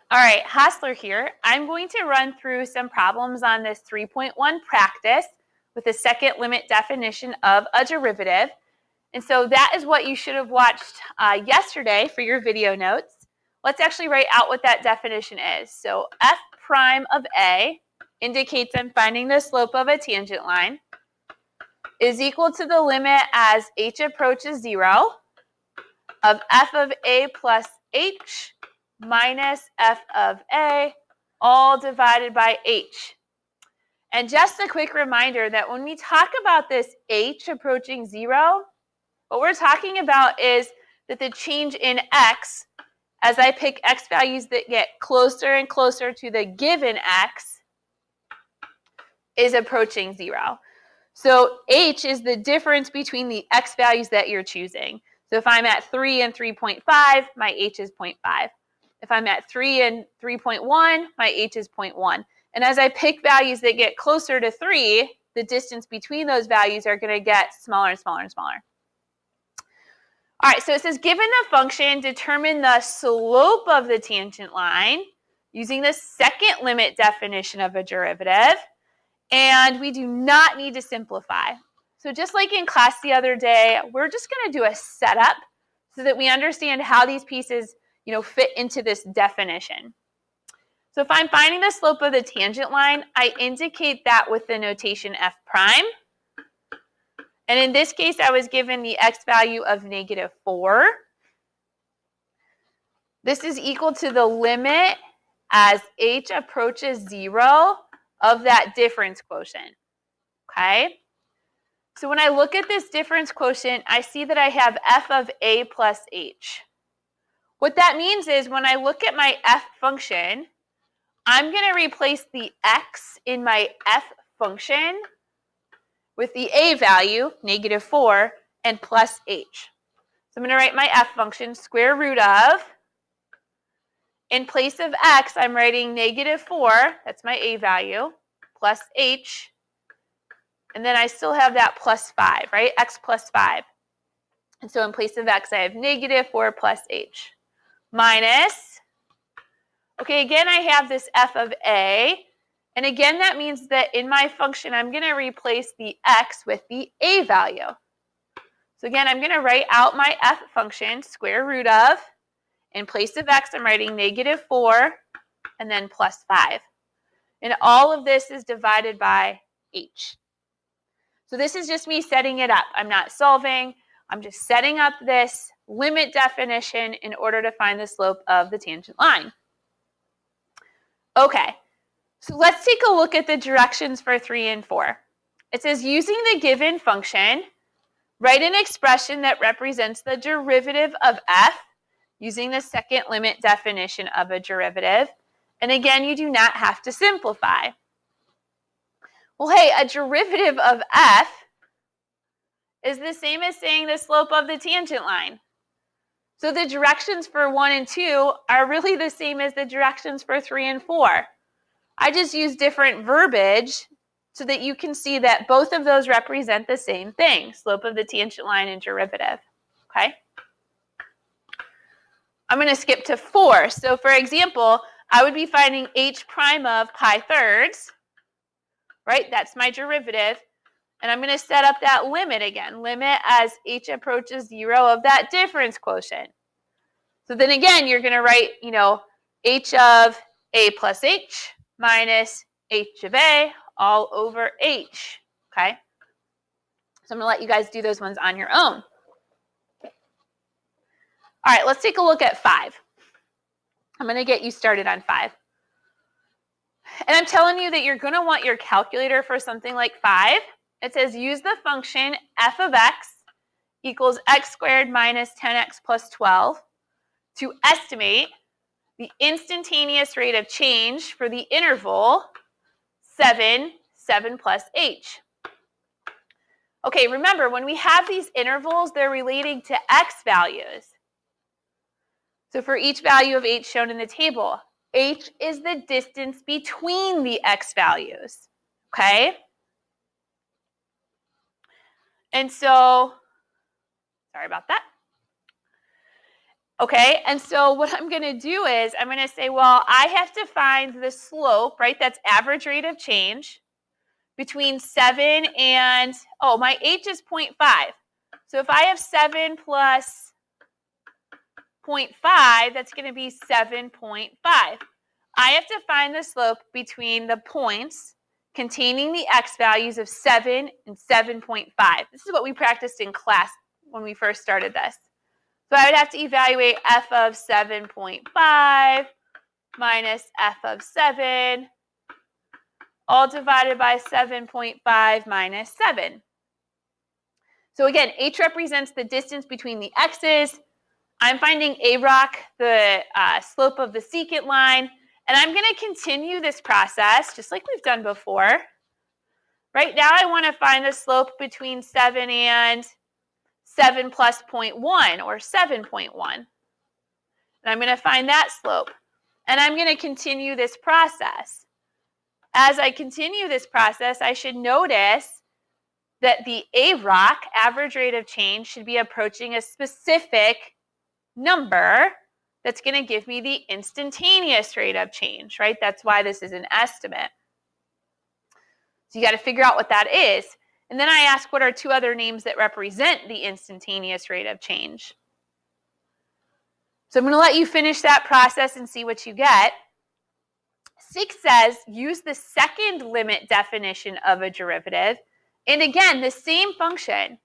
All right, Hassler here. I'm going to run through some problems on this 3.1 practice with the second limit definition of a derivative. And so that is what you should have watched yesterday for your video notes. Let's actually write out what that definition is. So f prime of a indicates I'm finding the slope of a tangent line is equal to the limit as h approaches 0 of f of a plus h minus f of a, all divided by h. And just a quick reminder that when we talk about this h approaching 0, what we're talking about is that the change in x, as I pick x values that get closer and closer to the given x, is approaching 0. So h is the difference between the x values that you're choosing. So if I'm at 3 and 3.5, my h is 0.5. If I'm at 3 and 3.1, my h is 0.1. And as I pick values that get closer to 3, the distance between those values are going to get smaller and smaller and smaller. All right, so it says, given the function, determine the slope of the tangent line using the second limit definition of a derivative. And we do not need to simplify. So just like in class the other day, we're just going to do a setup so that we understand how these pieces, fit into this definition. So if I'm finding the slope of the tangent line, I indicate that with the notation f prime. And in this case, I was given the x value of -4. This is equal to the limit as h approaches 0 of that difference quotient, okay? So when I look at this difference quotient, I see that I have f of a plus h. What that means is when I look at my f function, I'm going to replace the x in my f function with the a value, -4, and plus h. So I'm going to write my f function, square root of, in place of x, I'm writing -4, that's my a value, plus h, and then I still have that plus 5, right? X plus 5. And so in place of x, I have -4 plus h. Minus, okay, again, I have this f of a. And again, that means that in my function, I'm going to replace the x with the a value. So again, I'm going to write out my f function, square root of. In place of x, I'm writing -4 and then plus 5. And all of this is divided by h. So this is just me setting it up. I'm not solving. I'm just setting up this limit definition in order to find the slope of the tangent line. Okay, so let's take a look at the directions for 3 and 4. It says, using the given function, write an expression that represents the derivative of f using the second limit definition of a derivative. And again, you do not have to simplify. Well, hey, a derivative of f is the same as saying the slope of the tangent line. So the directions for 1 and 2 are really the same as the directions for 3 and 4. I just use different verbiage so that you can see that both of those represent the same thing, slope of the tangent line and derivative, okay? I'm going to skip to 4. So for example, I would be finding h prime of pi thirds, right? That's my derivative. And I'm going to set up that limit again, limit as h approaches 0 of that difference quotient. So then again, you're going to write, h of a plus h minus h of a all over h, okay? So I'm going to let you guys do those ones on your own. All right, let's take a look at 5. I'm going to get you started on 5. And I'm telling you that you're going to want your calculator for something like 5. It says use the function f of x equals x squared minus 10x plus 12 to estimate the instantaneous rate of change for the interval 7 plus h. Okay, remember, when we have these intervals, they're relating to x values. So for each value of h shown in the table, h is the distance between the x values, okay? And so, sorry about that. Okay, and so what I'm going to do is I'm going to say, well, I have to find the slope, right? That's average rate of change between 7 and, oh, my h is 0.5. So if I have 7 plus 0.5, that's going to be 7.5. I have to find the slope between the points containing the x values of 7 and 7.5. This is what we practiced in class when we first started this. So I would have to evaluate f of 7.5 minus f of 7, all divided by 7.5 minus 7. So again, h represents the distance between the x's. I'm finding AROC, the slope of the secant line, and I'm going to continue this process just like we've done before. Right now I want to find the slope between 7 and 7 plus 0.1 or 7.1. And I'm going to find that slope. And I'm going to continue this process. As I continue this process, I should notice that the AROC, average rate of change, should be approaching a specific number that's going to give me the instantaneous rate of change, right? That's why this is an estimate. So you got to figure out what that is. And then I ask, what are two other names that represent the instantaneous rate of change? So I'm going to let you finish that process and see what you get. 6 says, use the second limit definition of a derivative. And again, the same function,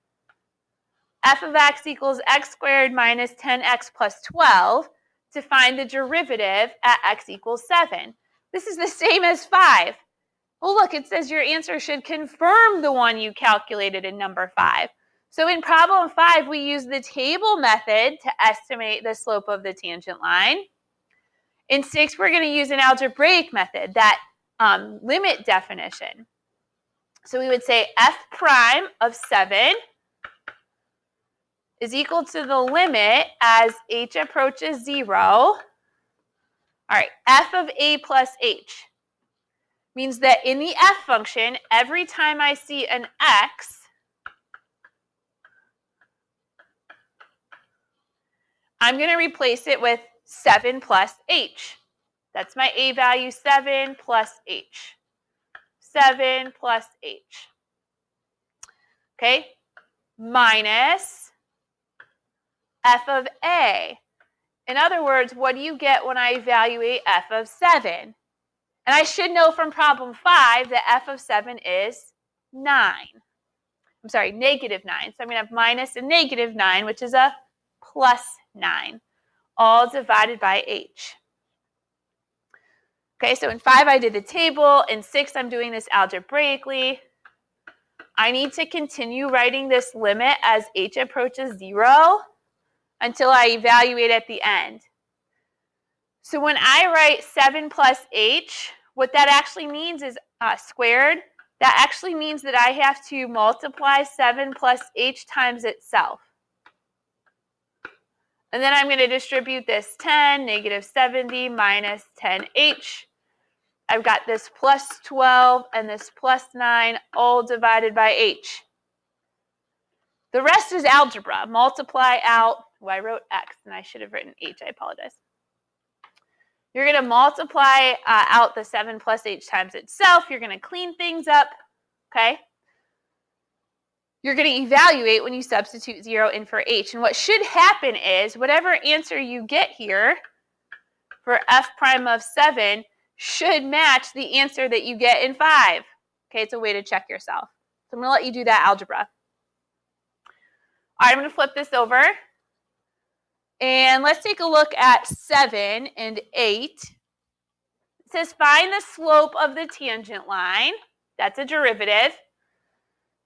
f of x equals x squared minus 10x plus 12, to find the derivative at x equals 7. This is the same as 5. Well, look, it says your answer should confirm the one you calculated in number 5. So in problem 5, we use the table method to estimate the slope of the tangent line. In 6, we're going to use an algebraic method, that limit definition. So we would say f prime of 7 is equal to the limit as h approaches 0. All right, f of a plus h means that in the f function, every time I see an x, I'm going to replace it with 7 plus h. That's my a value, 7 plus h. 7 plus h. Okay, minus f of a. In other words, what do you get when I evaluate f of 7? And I should know from problem 5 that f of 7 is 9. I'm sorry, negative 9. So I'm going to have minus a negative 9, which is a plus 9, all divided by h. Okay, so in 5 I did the table. In 6 I'm doing this algebraically. I need to continue writing this limit as h approaches 0 until I evaluate at the end. So when I write 7 plus h, what that actually means is squared. That actually means that I have to multiply 7 plus h times itself. And then I'm going to distribute this 10, negative 70 minus 10h. I've got this plus 12 and this plus 9, all divided by h. The rest is algebra. Multiply out, well, I wrote x and I should have written h, I apologize. You're going to multiply out the 7 plus h times itself. You're going to clean things up, okay? You're going to evaluate when you substitute 0 in for h. And what should happen is whatever answer you get here for f prime of 7 should match the answer that you get in 5. Okay, it's a way to check yourself. So I'm going to let you do that algebra. All right, I'm going to flip this over. And let's take a look at 7 and 8. It says find the slope of the tangent line, that's a derivative,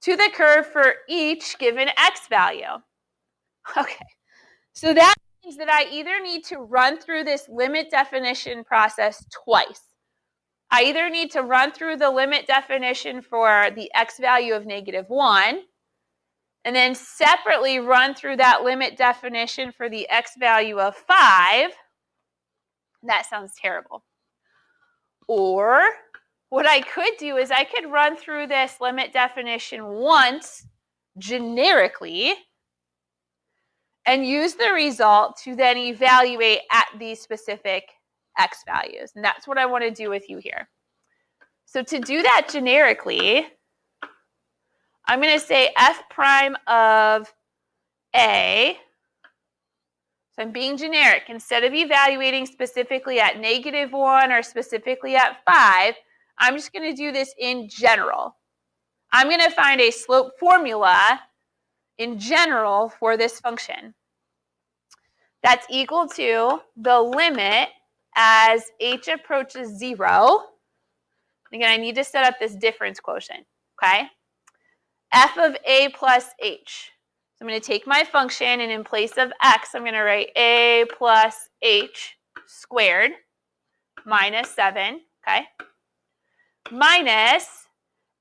to the curve for each given x value. Okay, so that means that I either need to run through this limit definition process twice. I either need to run through the limit definition for the x value of negative 1, and then separately run through that limit definition for the x value of 5. That sounds terrible. Or what I could do is I could run through this limit definition once generically, and use the result to then evaluate at these specific x values. And that's what I want to do with you here. So to do that generically, I'm going to say f prime of a. So I'm being generic. Instead of evaluating specifically at -1 or specifically at 5, I'm just going to do this in general. I'm going to find a slope formula in general for this function. That's equal to the limit as h approaches 0. Again, I need to set up this difference quotient, okay? F of a plus h. So I'm going to take my function, and in place of x, I'm going to write a plus h squared minus 7, okay? Minus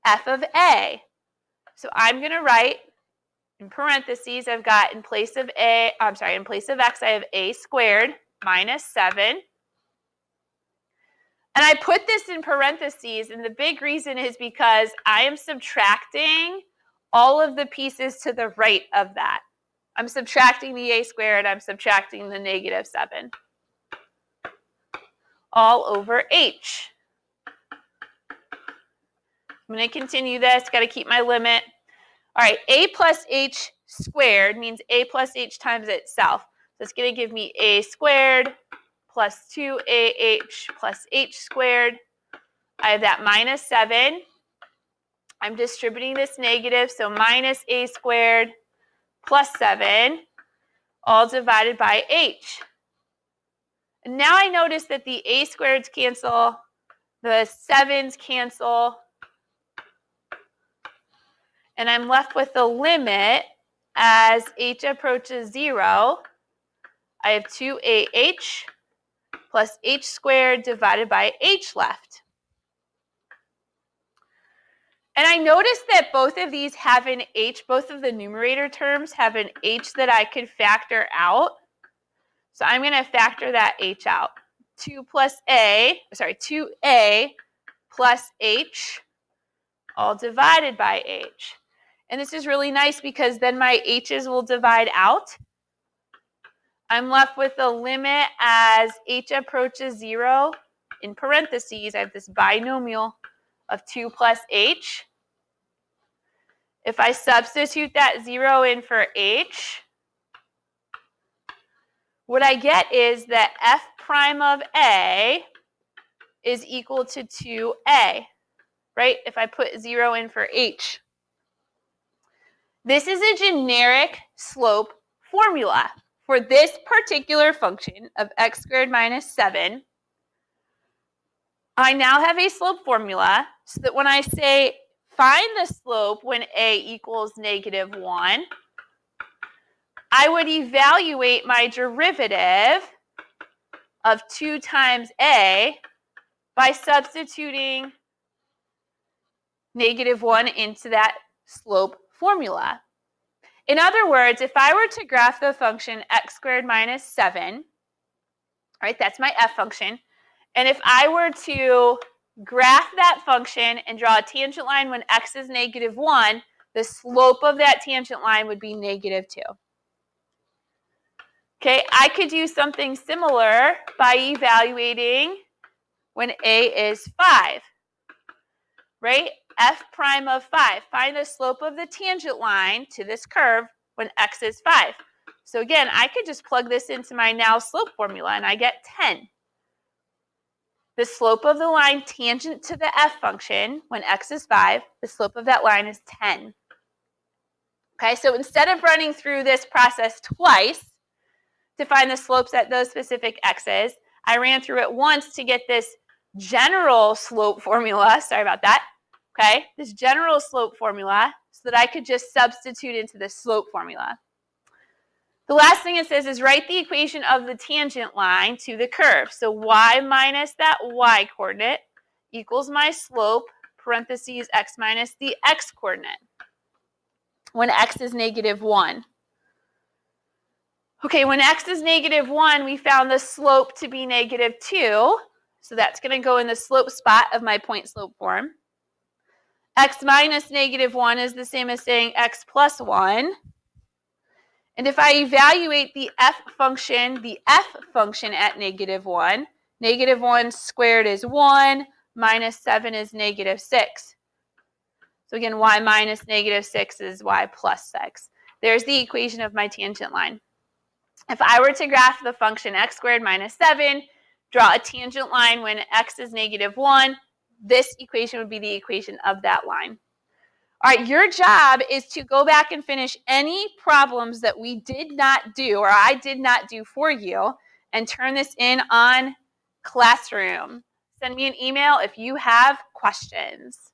f of a. So I'm going to write, in parentheses, I've got in place of x, I have a squared minus 7. And I put this in parentheses, and the big reason is because I am subtracting all of the pieces to the right of that. I'm subtracting the a squared, I'm subtracting the -7. All over h. I'm going to continue this, got to keep my limit. All right, a plus h squared means a plus h times itself. So it's going to give me a squared plus 2ah plus h squared. I have that minus 7. I'm distributing this negative, so minus a squared plus 7, all divided by h. And now I notice that the a squareds cancel, the 7s cancel, and I'm left with the limit as h approaches 0. I have 2ah plus h squared divided by h left. And I noticed that both of these have an h, both of the numerator terms have an h that I could factor out. So I'm going to factor that h out. 2a plus h, all divided by h. And this is really nice because then my h's will divide out. I'm left with the limit as h approaches 0. In parentheses, I have this binomial of 2 plus h. If I substitute that 0 in for h, what I get is that f prime of a is equal to 2a, right? If I put 0 in for h. This is a generic slope formula for this particular function of x squared minus 7. I now have a slope formula so that when I say find the slope when a equals -1, I would evaluate my derivative of 2 times a by substituting -1 into that slope formula. In other words, if I were to graph the function x squared minus 7, right, that's my f function, and if I were to graph that function and draw a tangent line when x is -1, the slope of that tangent line would be -2. Okay, I could do something similar by evaluating when a is 5, right? F prime of 5. Find the slope of the tangent line to this curve when x is 5. So again, I could just plug this into my now slope formula and I get 10. The slope of the line tangent to the f function when x is 5, the slope of that line is 10. Okay, so instead of running through this process twice to find the slopes at those specific x's, I ran through it once to get this general slope formula. Sorry about that. Okay, this general slope formula so that I could just substitute into the slope formula. The last thing it says is write the equation of the tangent line to the curve. So y minus that y coordinate equals my slope, parentheses x minus the x coordinate, when x is -1. Okay, when x is -1, we found the slope to be -2. So that's going to go in the slope spot of my point slope form. X minus -1 is the same as saying x plus 1. And if I evaluate the f function at -1, -1 squared is 1, minus 7 is -6. So again, y minus -6 is y plus 6. There's the equation of my tangent line. If I were to graph the function x squared minus 7, draw a tangent line when x is -1, this equation would be the equation of that line. All right, your job is to go back and finish any problems that we did not do or I did not do for you and turn this in on Classroom. Send me an email if you have questions.